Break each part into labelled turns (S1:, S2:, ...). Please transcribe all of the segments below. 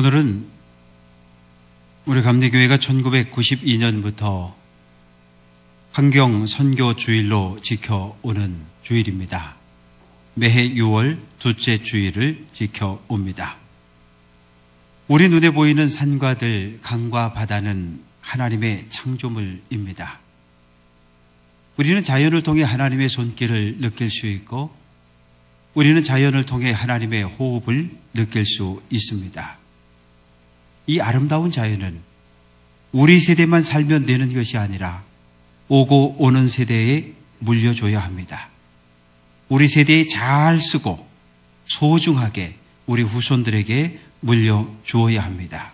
S1: 오늘은 우리 감리교회가 1992년부터 환경 선교 주일로 지켜오는 주일입니다. 매해 6월 둘째 주일을 지켜옵니다. 우리 눈에 보이는 산과 들, 강과 바다는 하나님의 창조물입니다. 우리는 자연을 통해 하나님의 손길을 느낄 수 있고, 우리는 자연을 통해 하나님의 호흡을 느낄 수 있습니다. 이 아름다운 자연은 우리 세대만 살면 되는 것이 아니라 오고 오는 세대에 물려줘야 합니다. 우리 세대에 잘 쓰고 소중하게 우리 후손들에게 물려주어야 합니다.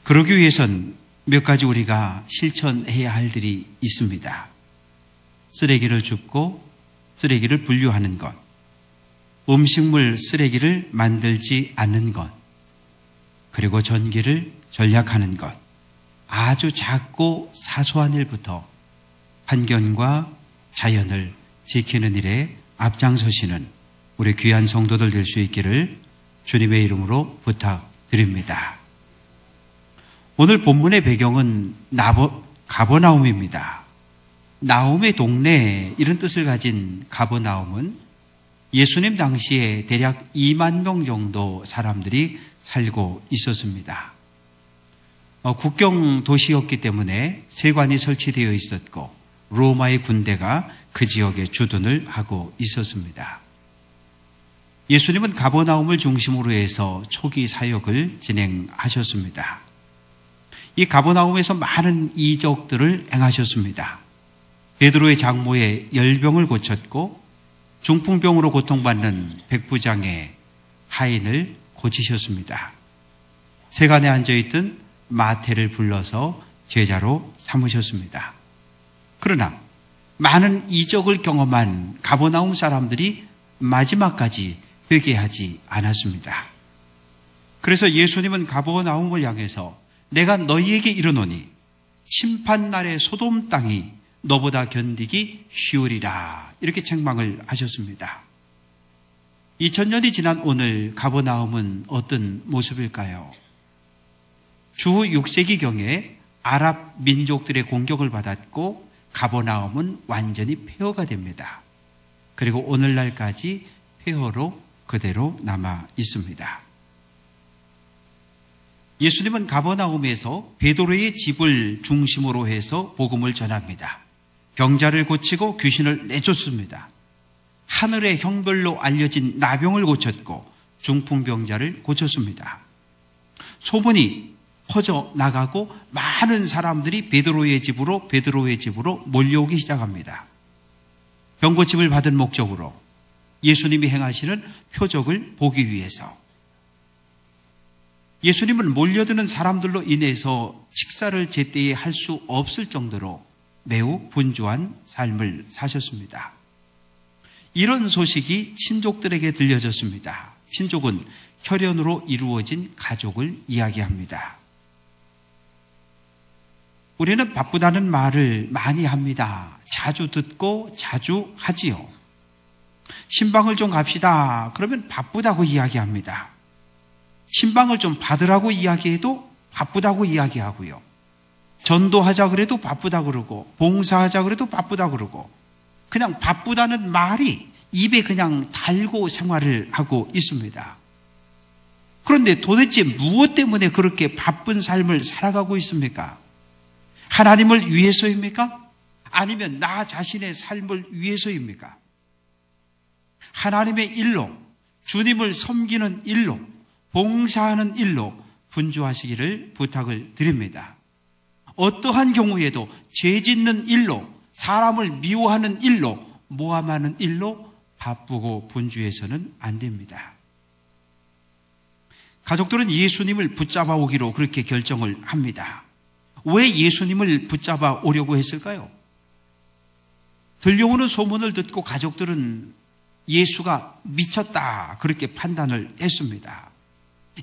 S1: 그러기 위해선 몇 가지 우리가 실천해야 할 일이 있습니다. 쓰레기를 줍고 쓰레기를 분류하는 것, 음식물 쓰레기를 만들지 않는 것, 그리고 전기를 절약하는 것, 아주 작고 사소한 일부터 환경과 자연을 지키는 일에 앞장서시는 우리 귀한 성도들 될 수 있기를 주님의 이름으로 부탁드립니다. 오늘 본문의 배경은 가버나움입니다. 나움의 동네, 이런 뜻을 가진 가버나움은 예수님 당시에 대략 2만 명 정도 사람들이 살고 있었습니다. 국경 도시였기 때문에 세관이 설치되어 있었고 로마의 군대가 그 지역에 주둔을 하고 있었습니다. 예수님은 가버나움을 중심으로 해서 초기 사역을 진행하셨습니다. 이 가버나움에서 많은 이적들을 행하셨습니다. 베드로의 장모의 열병을 고쳤고 중풍병으로 고통받는 백부장의 하인을 고치셨습니다. 세간에 앉아있던 마태를 불러서 제자로 삼으셨습니다. 그러나 많은 이적을 경험한 가버나움 사람들이 마지막까지 회개하지 않았습니다. 그래서 예수님은 가버나움을 향해서 내가 너희에게 이르노니 심판날의 소돔 땅이 너보다 견디기 쉬우리라, 이렇게 책망을 하셨습니다. 2000년이 지난 오늘 가버나움은 어떤 모습일까요? 주 6세기경에 아랍 민족들의 공격을 받았고 가버나움은 완전히 폐허가 됩니다. 그리고 오늘날까지 폐허로 그대로 남아 있습니다. 예수님은 가버나움에서 베드로의 집을 중심으로 해서 복음을 전합니다. 병자를 고치고 귀신을 내쫓습니다. 하늘의 형벌로 알려진 나병을 고쳤고 중풍병자를 고쳤습니다. 소문이 퍼져 나가고 많은 사람들이 베드로의 집으로 몰려오기 시작합니다. 병고침을 받은 목적으로, 예수님이 행하시는 표적을 보기 위해서. 예수님은 몰려드는 사람들로 인해서 식사를 제때에 할 수 없을 정도로 매우 분주한 삶을 사셨습니다. 이런 소식이 친족들에게 들려졌습니다. 친족은 혈연으로 이루어진 가족을 이야기합니다. 우리는 바쁘다는 말을 많이 합니다. 자주 듣고 자주 하지요. 신방을 좀 갑시다. 그러면 바쁘다고 이야기합니다. 신방을 좀 받으라고 이야기해도 바쁘다고 이야기하고요. 전도하자 그래도 바쁘다 그러고, 봉사하자 그래도 바쁘다 그러고, 그냥 바쁘다는 말이 입에 그냥 달고 생활을 하고 있습니다. 그런데 도대체 무엇 때문에 그렇게 바쁜 삶을 살아가고 있습니까? 하나님을 위해서입니까? 아니면 나 자신의 삶을 위해서입니까? 하나님의 일로, 주님을 섬기는 일로, 봉사하는 일로 분주하시기를 부탁을 드립니다. 어떠한 경우에도 죄 짓는 일로, 사람을 미워하는 일로, 모함하는 일로 바쁘고 분주해서는 안 됩니다. 가족들은 예수님을 붙잡아 오기로 그렇게 결정을 합니다. 왜 예수님을 붙잡아 오려고 했을까요? 들려오는 소문을 듣고 가족들은 예수가 미쳤다, 그렇게 판단을 했습니다.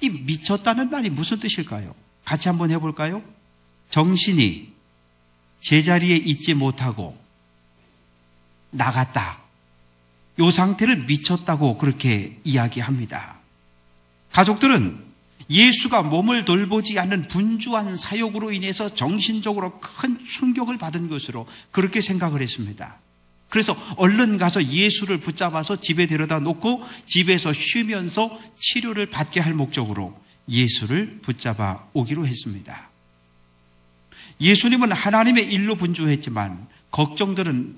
S1: 이 미쳤다는 말이 무슨 뜻일까요? 같이 한번 해볼까요? 정신이 제자리에 있지 못하고 나갔다, 이 상태를 미쳤다고 그렇게 이야기합니다. 가족들은 예수가 몸을 돌보지 않는 분주한 사역으로 인해서 정신적으로 큰 충격을 받은 것으로 그렇게 생각을 했습니다. 그래서 얼른 가서 예수를 붙잡아서 집에 데려다 놓고 집에서 쉬면서 치료를 받게 할 목적으로 예수를 붙잡아 오기로 했습니다. 예수님은 하나님의 일로 분주했지만 가족들은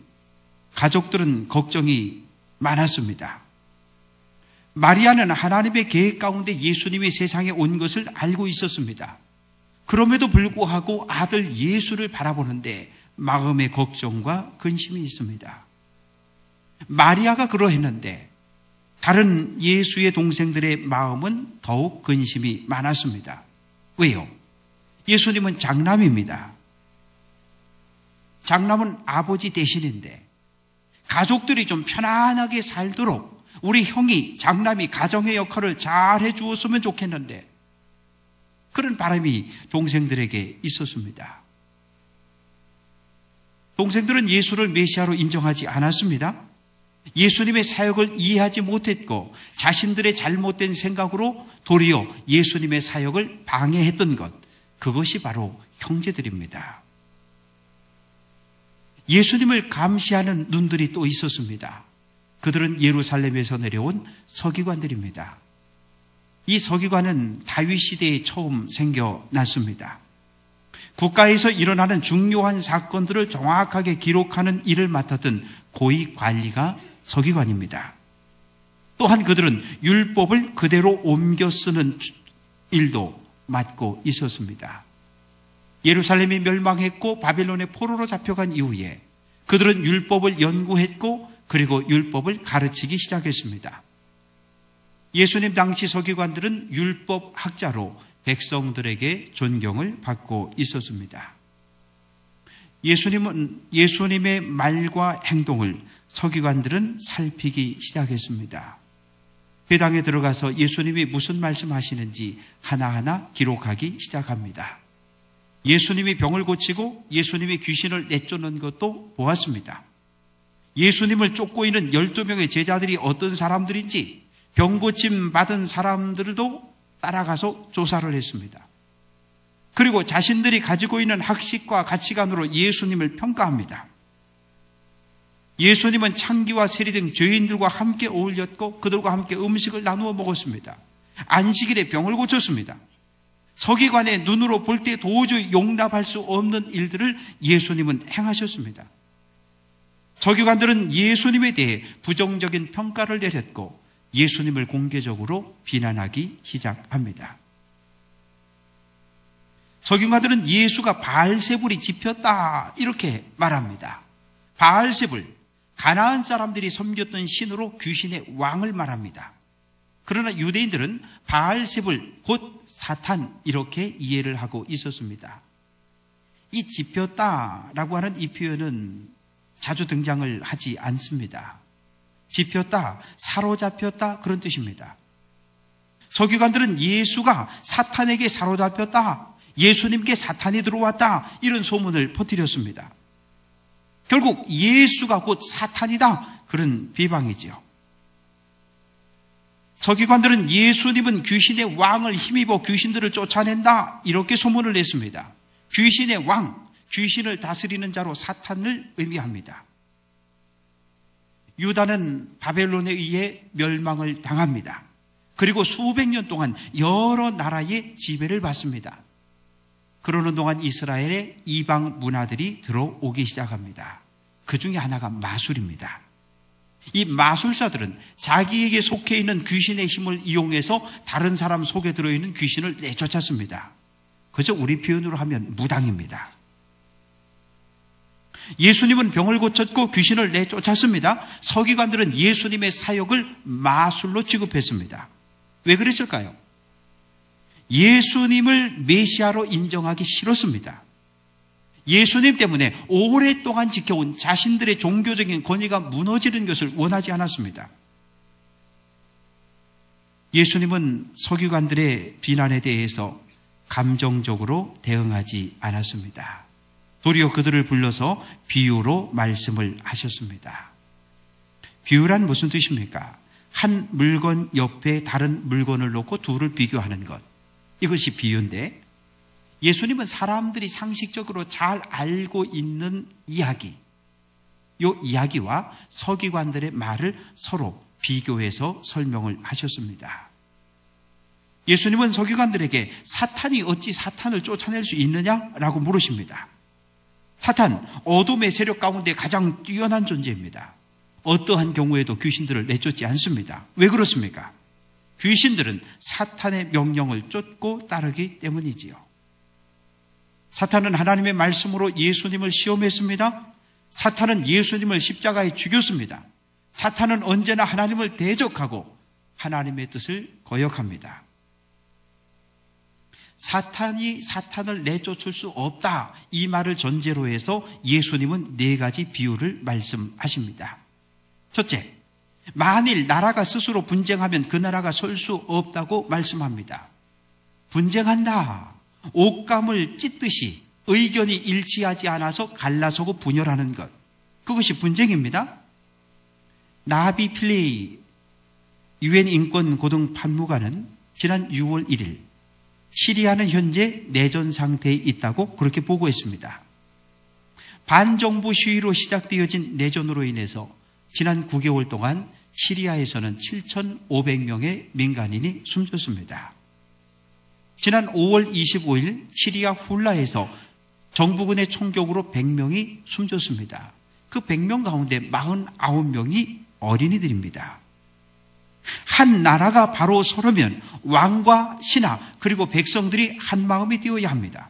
S1: 걱정이 많았습니다. 마리아는 하나님의 계획 가운데 예수님이 세상에 온 것을 알고 있었습니다. 그럼에도 불구하고 아들 예수를 바라보는데 마음의 걱정과 근심이 있습니다. 마리아가 그러했는데 다른 예수의 동생들의 마음은 더욱 근심이 많았습니다. 왜요? 예수님은 장남입니다. 장남은 아버지 대신인데 가족들이 좀 편안하게 살도록 우리 형이, 장남이 가정의 역할을 잘 해주었으면 좋겠는데 그런 바람이 동생들에게 있었습니다. 동생들은 예수를 메시아로 인정하지 않았습니다. 예수님의 사역을 이해하지 못했고 자신들의 잘못된 생각으로 도리어 예수님의 사역을 방해했던 것, 그것이 바로 형제들입니다. 예수님을 감시하는 눈들이 또 있었습니다. 그들은 예루살렘에서 내려온 서기관들입니다. 이 서기관은 다윗 시대에 처음 생겨났습니다. 국가에서 일어나는 중요한 사건들을 정확하게 기록하는 일을 맡았던 고위 관리가 서기관입니다. 또한 그들은 율법을 그대로 옮겨 쓰는 일도 맡고 있었습니다. 예루살렘이 멸망했고 바벨론의 포로로 잡혀간 이후에 그들은 율법을 연구했고 그리고 율법을 가르치기 시작했습니다. 예수님 당시 서기관들은 율법 학자로 백성들에게 존경을 받고 있었습니다. 예수님의 말과 행동을 서기관들은 살피기 시작했습니다. 회당에 들어가서 예수님이 무슨 말씀하시는지 하나하나 기록하기 시작합니다. 예수님이 병을 고치고 예수님이 귀신을 내쫓는 것도 보았습니다. 예수님을 쫓고 있는 12명의 제자들이 어떤 사람들인지 병 고침 받은 사람들도 따라가서 조사를 했습니다. 그리고 자신들이 가지고 있는 학식과 가치관으로 예수님을 평가합니다. 예수님은 창기와 세리 등 죄인들과 함께 어울렸고 그들과 함께 음식을 나누어 먹었습니다. 안식일에 병을 고쳤습니다. 서기관의 눈으로 볼 때 도저히 용납할 수 없는 일들을 예수님은 행하셨습니다. 서기관들은 예수님에 대해 부정적인 평가를 내렸고 예수님을 공개적으로 비난하기 시작합니다. 서기관들은 예수가 바알세불이 짚혔다 이렇게 말합니다. 바알세불, 가나안 사람들이 섬겼던 신으로 귀신의 왕을 말합니다. 그러나 유대인들은 바알세불 곧 사탄 이렇게 이해를 하고 있었습니다. 이 짚혔다라고 하는 이 표현은 자주 등장을 하지 않습니다. 짚혔다, 사로잡혔다 그런 뜻입니다. 서기관들은 예수가 사탄에게 사로잡혔다, 예수님께 사탄이 들어왔다 이런 소문을 퍼뜨렸습니다. 결국 예수가 곧 사탄이다 그런 비방이지요. 서기관들은 예수님은 귀신의 왕을 힘입어 귀신들을 쫓아낸다 이렇게 소문을 냈습니다. 귀신의 왕, 귀신을 다스리는 자로 사탄을 의미합니다. 유다는 바벨론에 의해 멸망을 당합니다. 그리고 수백 년 동안 여러 나라의 지배를 받습니다. 그러는 동안 이스라엘의 이방 문화들이 들어오기 시작합니다. 그 중에 하나가 마술입니다. 이 마술사들은 자기에게 속해 있는 귀신의 힘을 이용해서 다른 사람 속에 들어있는 귀신을 내쫓았습니다. 그저 우리 표현으로 하면 무당입니다. 예수님은 병을 고쳤고 귀신을 내쫓았습니다. 서기관들은 예수님의 사역을 마술로 취급했습니다. 왜 그랬을까요? 예수님을 메시아로 인정하기 싫었습니다. 예수님 때문에 오랫동안 지켜온 자신들의 종교적인 권위가 무너지는 것을 원하지 않았습니다. 예수님은 서기관들의 비난에 대해서 감정적으로 대응하지 않았습니다. 도리어 그들을 불러서 비유로 말씀을 하셨습니다. 비유란 무슨 뜻입니까? 한 물건 옆에 다른 물건을 놓고 둘을 비교하는 것. 이것이 비유인데, 예수님은 사람들이 상식적으로 잘 알고 있는 이야기, 이 이야기와 서기관들의 말을 서로 비교해서 설명을 하셨습니다. 예수님은 서기관들에게 사탄이 어찌 사탄을 쫓아낼 수 있느냐라고 물으십니다. 사탄, 어둠의 세력 가운데 가장 뛰어난 존재입니다. 어떠한 경우에도 귀신들을 내쫓지 않습니다. 왜 그렇습니까? 귀신들은 사탄의 명령을 쫓고 따르기 때문이지요. 사탄은 하나님의 말씀으로 예수님을 시험했습니다. 사탄은 예수님을 십자가에 죽였습니다. 사탄은 언제나 하나님을 대적하고 하나님의 뜻을 거역합니다. 사탄이 사탄을 내쫓을 수 없다, 이 말을 전제로 해서 예수님은 4가지 비유를 말씀하십니다. 첫째, 만일 나라가 스스로 분쟁하면 그 나라가 설 수 없다고 말씀합니다. 분쟁한다, 옷감을 찢듯이 의견이 일치하지 않아서 갈라서고 분열하는 것, 그것이 분쟁입니다. 나비 필레이 유엔 인권 고등 판무관은 지난 6월 1일 시리아는 현재 내전 상태에 있다고 그렇게 보고했습니다. 반정부 시위로 시작되어진 내전으로 인해서 지난 9개월 동안 시리아에서는 7,500명의 민간인이 숨졌습니다. 지난 5월 25일 시리아 훌라에서 정부군의 총격으로 100명이 숨졌습니다. 그 100명 가운데 49명이 어린이들입니다. 한 나라가 바로 서려면 왕과 신하 그리고 백성들이 한 마음이 되어야 합니다.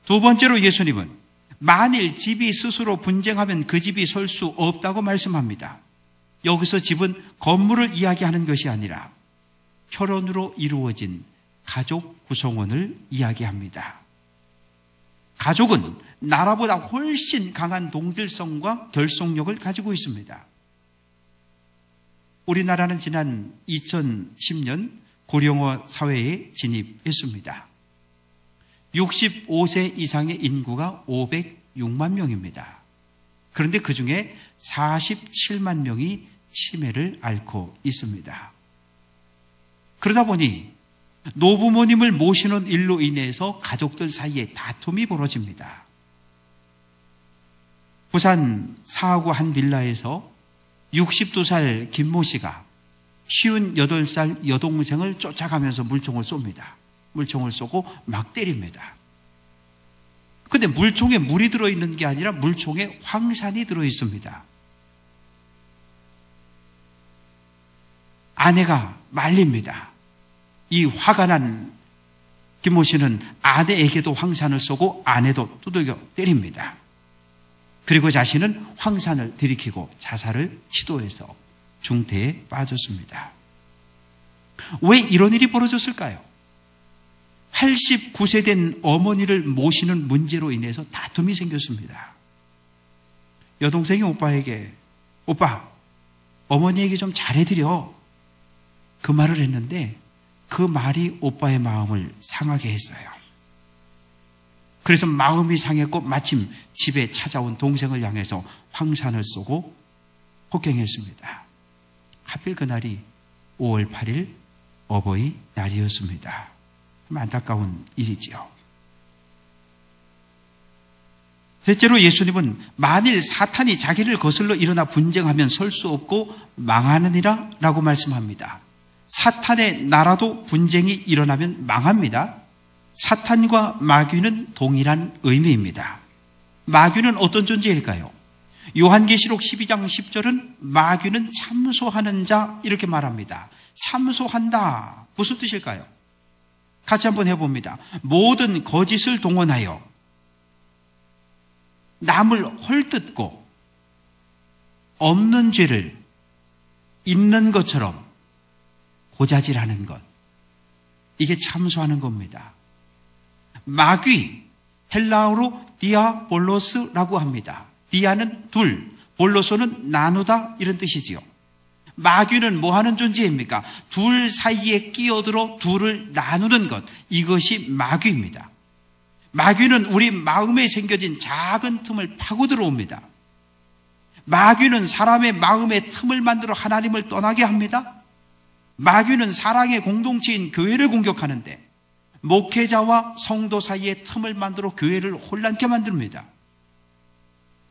S1: 두 번째로 예수님은 만일 집이 스스로 분쟁하면 그 집이 설 수 없다고 말씀합니다. 여기서 집은 건물을 이야기하는 것이 아니라 혈연으로 이루어진 가족 구성원을 이야기합니다. 가족은 나라보다 훨씬 강한 동질성과 결속력을 가지고 있습니다. 우리나라는 지난 2010년 고령화 사회에 진입했습니다. 65세 이상의 인구가 506만 명입니다. 그런데 그 중에 47만 명이 치매를 앓고 있습니다. 그러다 보니 노부모님을 모시는 일로 인해서 가족들 사이에 다툼이 벌어집니다. 부산 사하구 한 빌라에서 62살 김모 씨가 58살 여동생을 쫓아가면서 물총을 쏩니다. 물총을 쏘고 막 때립니다. 그런데 물총에 물이 들어있는 게 아니라 물총에 황산이 들어있습니다. 아내가 말립니다. 이 화가 난 김모 씨는 아내에게도 황산을 쏘고 아내도 두들겨 때립니다. 그리고 자신은 황산을 들이키고 자살을 시도해서 중태에 빠졌습니다. 왜 이런 일이 벌어졌을까요? 89세 된 어머니를 모시는 문제로 인해서 다툼이 생겼습니다. 여동생이 오빠에게 오빠, 어머니에게 좀 잘해드려, 그 말을 했는데 그 말이 오빠의 마음을 상하게 했어요. 그래서 마음이 상했고 마침 집에 찾아온 동생을 향해서 황산을 쏘고 폭행했습니다. 하필 그날이 5월 8일 어버이날이었습니다. 안타까운 일이지요. 셋째로 예수님은 만일 사탄이 자기를 거슬러 일어나 분쟁하면 설 수 없고 망하느니라 라고 말씀합니다. 사탄의 나라도 분쟁이 일어나면 망합니다. 사탄과 마귀는 동일한 의미입니다. 마귀는 어떤 존재일까요? 요한계시록 12장 10절은 마귀는 참소하는 자 이렇게 말합니다. 참소한다. 무슨 뜻일까요? 같이 한번 해봅니다. 모든 거짓을 동원하여 남을 헐뜯고 없는 죄를 있는 것처럼 고자질하는 것. 이게 참소하는 겁니다. 마귀, 헬라어로 디아볼로스라고 합니다. 디아는 둘, 볼로소는 나누다 이런 뜻이지요. 마귀는 뭐 하는 존재입니까? 둘 사이에 끼어들어 둘을 나누는 것. 이것이 마귀입니다. 마귀는 우리 마음에 생겨진 작은 틈을 파고 들어옵니다. 마귀는 사람의 마음에 틈을 만들어 하나님을 떠나게 합니다. 마귀는 사랑의 공동체인 교회를 공격하는데 목회자와 성도 사이에 틈을 만들어 교회를 혼란케 만듭니다.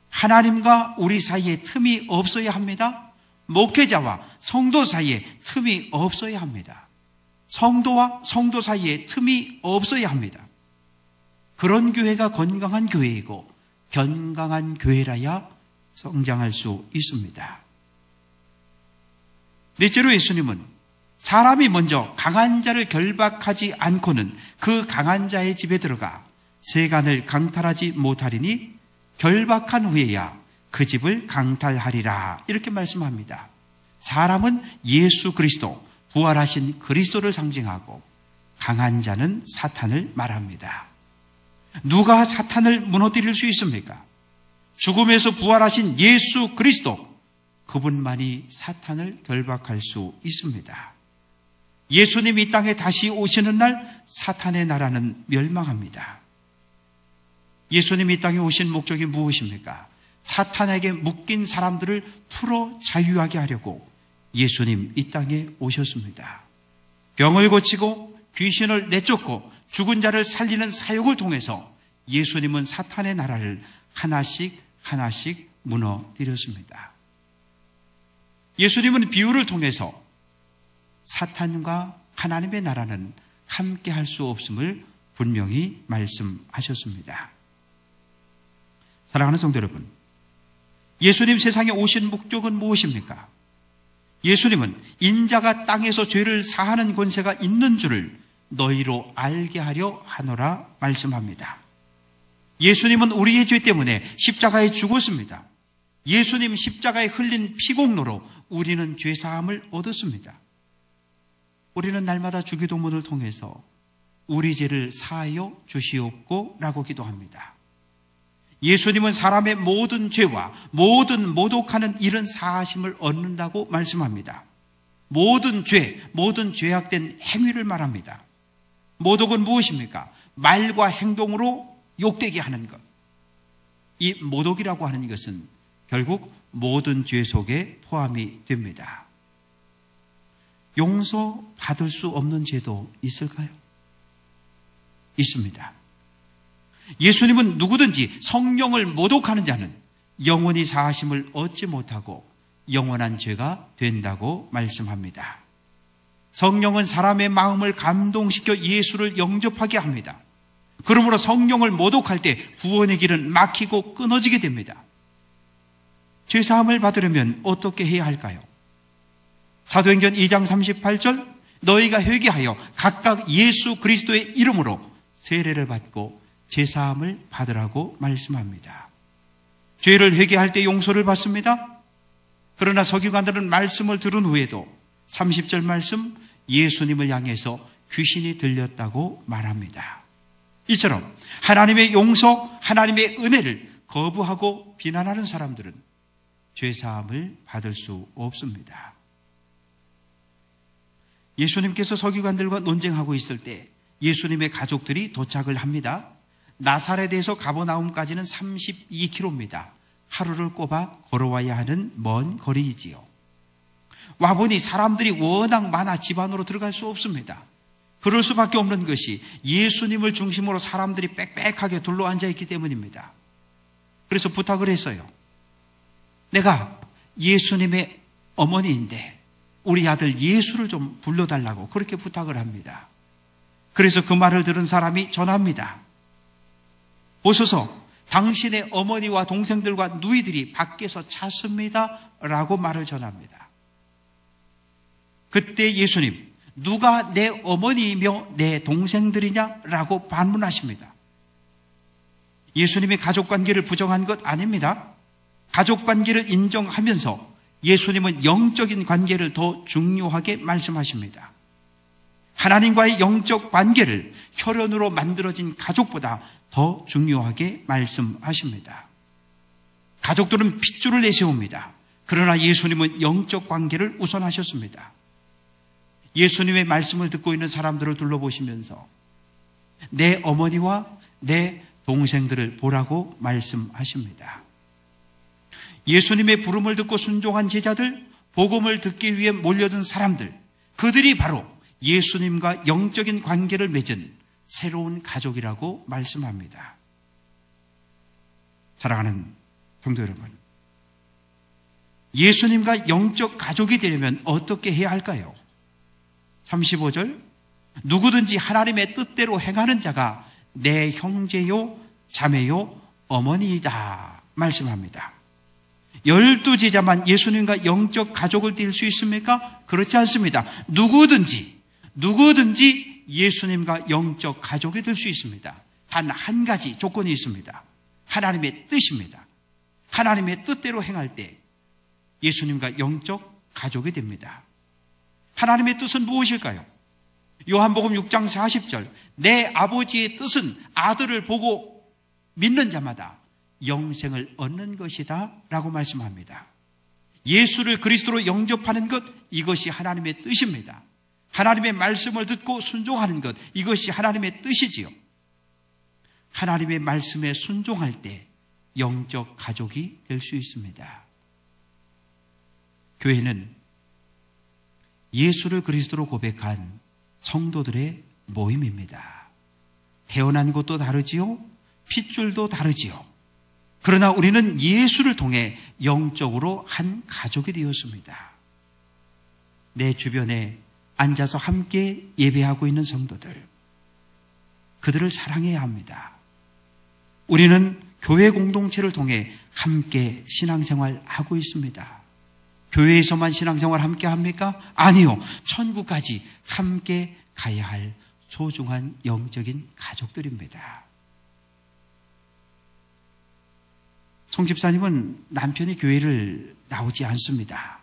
S1: 하나님과 우리 사이에 틈이 없어야 합니다. 목회자와 성도 사이에 틈이 없어야 합니다. 성도와 성도 사이에 틈이 없어야 합니다. 그런 교회가 건강한 교회이고 건강한 교회라야 성장할 수 있습니다. 넷째로 예수님은 사람이 먼저 강한 자를 결박하지 않고는 그 강한 자의 집에 들어가 재간을 강탈하지 못하리니 결박한 후에야 그 집을 강탈하리라, 이렇게 말씀합니다. 사람은 예수 그리스도, 부활하신 그리스도를 상징하고 강한 자는 사탄을 말합니다. 누가 사탄을 무너뜨릴 수 있습니까? 죽음에서 부활하신 예수 그리스도, 그분만이 사탄을 결박할 수 있습니다. 예수님이 이 땅에 다시 오시는 날 사탄의 나라는 멸망합니다. 예수님이 이 땅에 오신 목적이 무엇입니까? 사탄에게 묶인 사람들을 풀어 자유하게 하려고 예수님 이 땅에 오셨습니다. 병을 고치고 귀신을 내쫓고 죽은 자를 살리는 사역을 통해서 예수님은 사탄의 나라를 하나씩 하나씩 무너뜨렸습니다. 예수님은 비유를 통해서 사탄과 하나님의 나라는 함께 할 수 없음을 분명히 말씀하셨습니다. 사랑하는 성도 여러분, 예수님 세상에 오신 목적은 무엇입니까? 예수님은 인자가 땅에서 죄를 사하는 권세가 있는 줄을 너희로 알게 하려 하노라 말씀합니다. 예수님은 우리의 죄 때문에 십자가에 죽었습니다. 예수님 십자가에 흘린 피공로로 우리는 죄사함을 얻었습니다. 우리는 날마다 주기도문을 통해서 우리 죄를 사하여 주시옵고 라고 기도합니다. 예수님은 사람의 모든 죄와 모든 모독하는 일은 사하심을 얻는다고 말씀합니다. 모든 죄, 모든 죄악된 행위를 말합니다. 모독은 무엇입니까? 말과 행동으로 욕되게 하는 것. 이 모독이라고 하는 것은 결국 모든 죄 속에 포함이 됩니다. 용서받을 수 없는 죄도 있을까요? 있습니다. 예수님은 누구든지 성령을 모독하는 자는 영원히 사하심을 얻지 못하고 영원한 죄가 된다고 말씀합니다. 성령은 사람의 마음을 감동시켜 예수를 영접하게 합니다. 그러므로 성령을 모독할 때 구원의 길은 막히고 끊어지게 됩니다. 죄사함을 받으려면 어떻게 해야 할까요? 사도행전 2장 38절, 너희가 회개하여 각각 예수 그리스도의 이름으로 세례를 받고 죄사함을 받으라고 말씀합니다. 죄를 회개할 때 용서를 받습니다. 그러나 서기관들은 말씀을 들은 후에도 30절 말씀, 예수님을 향해서 귀신이 들렸다고 말합니다. 이처럼 하나님의 용서, 하나님의 은혜를 거부하고 비난하는 사람들은 죄사함을 받을 수 없습니다. 예수님께서 서기관들과 논쟁하고 있을 때 예수님의 가족들이 도착을 합니다. 나사렛에서 가버나움까지는 32km입니다. 하루를 꼽아 걸어와야 하는 먼 거리이지요. 와보니 사람들이 워낙 많아 집 안으로 들어갈 수 없습니다. 그럴 수밖에 없는 것이 예수님을 중심으로 사람들이 빽빽하게 둘러앉아 있기 때문입니다. 그래서 부탁을 했어요. 내가 예수님의 어머니인데 우리 아들 예수를 좀 불러달라고 그렇게 부탁을 합니다. 그래서 그 말을 들은 사람이 전합니다. 보소서, 당신의 어머니와 동생들과 누이들이 밖에서 찾습니다 라고 말을 전합니다. 그때 예수님, 누가 내 어머니이며 내 동생들이냐 라고 반문하십니다. 예수님이 가족관계를 부정한 것 아닙니다. 가족관계를 인정하면서 예수님은 영적인 관계를 더 중요하게 말씀하십니다. 하나님과의 영적 관계를 혈연으로 만들어진 가족보다 더 중요하게 말씀하십니다. 가족들은 핏줄을 내세웁니다. 그러나 예수님은 영적 관계를 우선하셨습니다. 예수님의 말씀을 듣고 있는 사람들을 둘러보시면서 내 어머니와 내 동생들을 보라고 말씀하십니다. 예수님의 부름을 듣고 순종한 제자들, 복음을 듣기 위해 몰려든 사람들, 그들이 바로 예수님과 영적인 관계를 맺은 새로운 가족이라고 말씀합니다. 사랑하는 성도 여러분, 예수님과 영적 가족이 되려면 어떻게 해야 할까요? 35절, 누구든지 하나님의 뜻대로 행하는 자가 내 형제요 자매요 어머니이다 말씀합니다. 12제자만 예수님과 영적 가족을 될 수 있습니까? 그렇지 않습니다. 누구든지 예수님과 영적 가족이 될 수 있습니다. 단 한 가지 조건이 있습니다. 하나님의 뜻입니다. 하나님의 뜻대로 행할 때 예수님과 영적 가족이 됩니다. 하나님의 뜻은 무엇일까요? 요한복음 6장 40절, 내 아버지의 뜻은 아들을 보고 믿는 자마다 영생을 얻는 것이다 라고 말씀합니다. 예수를 그리스도로 영접하는 것, 이것이 하나님의 뜻입니다. 하나님의 말씀을 듣고 순종하는 것, 이것이 하나님의 뜻이지요. 하나님의 말씀에 순종할 때 영적 가족이 될 수 있습니다. 교회는 예수를 그리스도로 고백한 성도들의 모임입니다. 태어난 곳도 다르지요, 핏줄도 다르지요. 그러나 우리는 예수를 통해 영적으로 한 가족이 되었습니다. 내 주변에 앉아서 함께 예배하고 있는 성도들, 그들을 사랑해야 합니다. 우리는 교회 공동체를 통해 함께 신앙생활하고 있습니다. 교회에서만 신앙생활 함께 합니까? 아니요. 천국까지 함께 가야 할 소중한 영적인 가족들입니다. 송 집사님은 남편이 교회를 나오지 않습니다.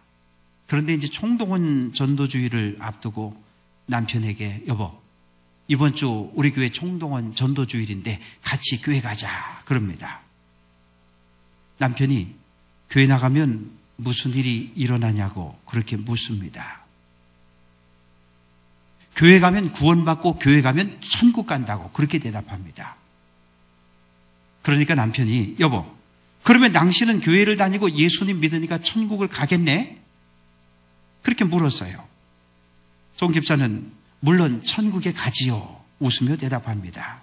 S1: 그런데 이제 총동원 전도주의를 앞두고 남편에게, 여보, 이번 주 우리 교회 총동원 전도주일인데 같이 교회 가자 그럽니다. 남편이 교회 나가면 무슨 일이 일어나냐고 그렇게 묻습니다. 교회 가면 구원받고 교회 가면 천국 간다고 그렇게 대답합니다. 그러니까 남편이, 여보, 그러면 당신은 교회를 다니고 예수님 믿으니까 천국을 가겠네? 그렇게 물었어요. 송 집사는 물론 천국에 가지요 웃으며 대답합니다.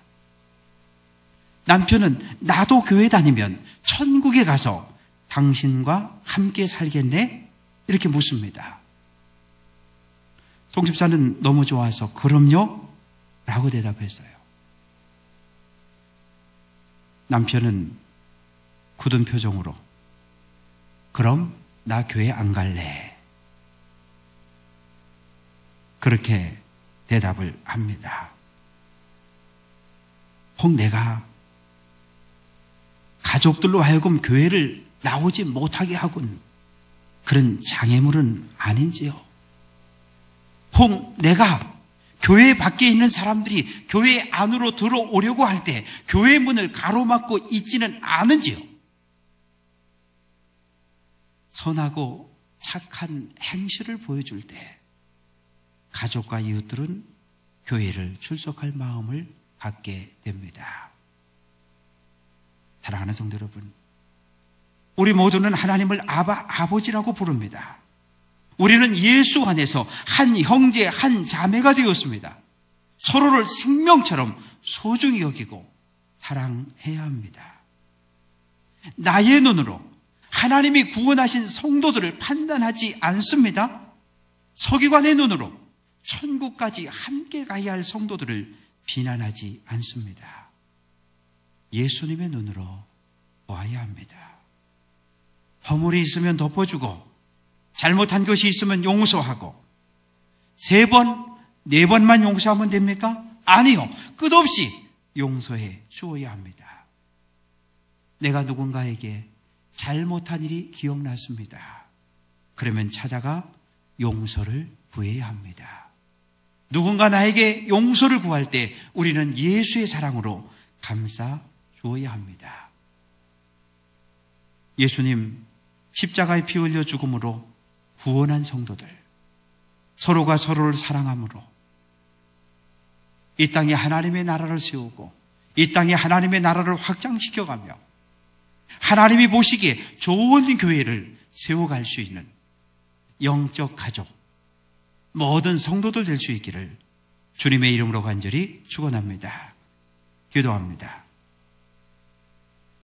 S1: 남편은 나도 교회 다니면 천국에 가서 당신과 함께 살겠네? 이렇게 묻습니다. 송 집사는 너무 좋아서 그럼요? 라고 대답했어요. 남편은 굳은 표정으로 그럼 나 교회 안 갈래. 그렇게 대답을 합니다. 혹 내가 가족들로 하여금 교회를 나오지 못하게 하군 그런 장애물은 아닌지요? 혹 내가 교회 밖에 있는 사람들이 교회 안으로 들어오려고 할 때 교회 문을 가로막고 있지는 않은지요? 선하고 착한 행실을 보여줄 때 가족과 이웃들은 교회를 출석할 마음을 갖게 됩니다. 사랑하는 성도 여러분, 우리 모두는 하나님을 아버지라고 부릅니다. 우리는 예수 안에서 한 형제, 한 자매가 되었습니다. 서로를 생명처럼 소중히 여기고 사랑해야 합니다. 나의 눈으로 하나님이 구원하신 성도들을 판단하지 않습니다. 서기관의 눈으로 천국까지 함께 가야 할 성도들을 비난하지 않습니다. 예수님의 눈으로 보아야 합니다. 허물이 있으면 덮어주고 잘못한 것이 있으면 용서하고 3번, 4번만 용서하면 됩니까? 아니요. 끝없이 용서해 주어야 합니다. 내가 누군가에게 잘못한 일이 기억났습니다. 그러면 찾아가 용서를 구해야 합니다. 누군가 나에게 용서를 구할 때 우리는 예수의 사랑으로 감싸 주어야 합니다. 예수님 십자가에 피 흘려 죽음으로 구원한 성도들, 서로가 서로를 사랑함으로 이 땅에 하나님의 나라를 세우고 이 땅에 하나님의 나라를 확장시켜가며 하나님이 보시기에 좋은 교회를 세워갈 수 있는 영적 가족, 모든 성도들 될 수 있기를 주님의 이름으로 간절히 축원합니다. 기도합니다.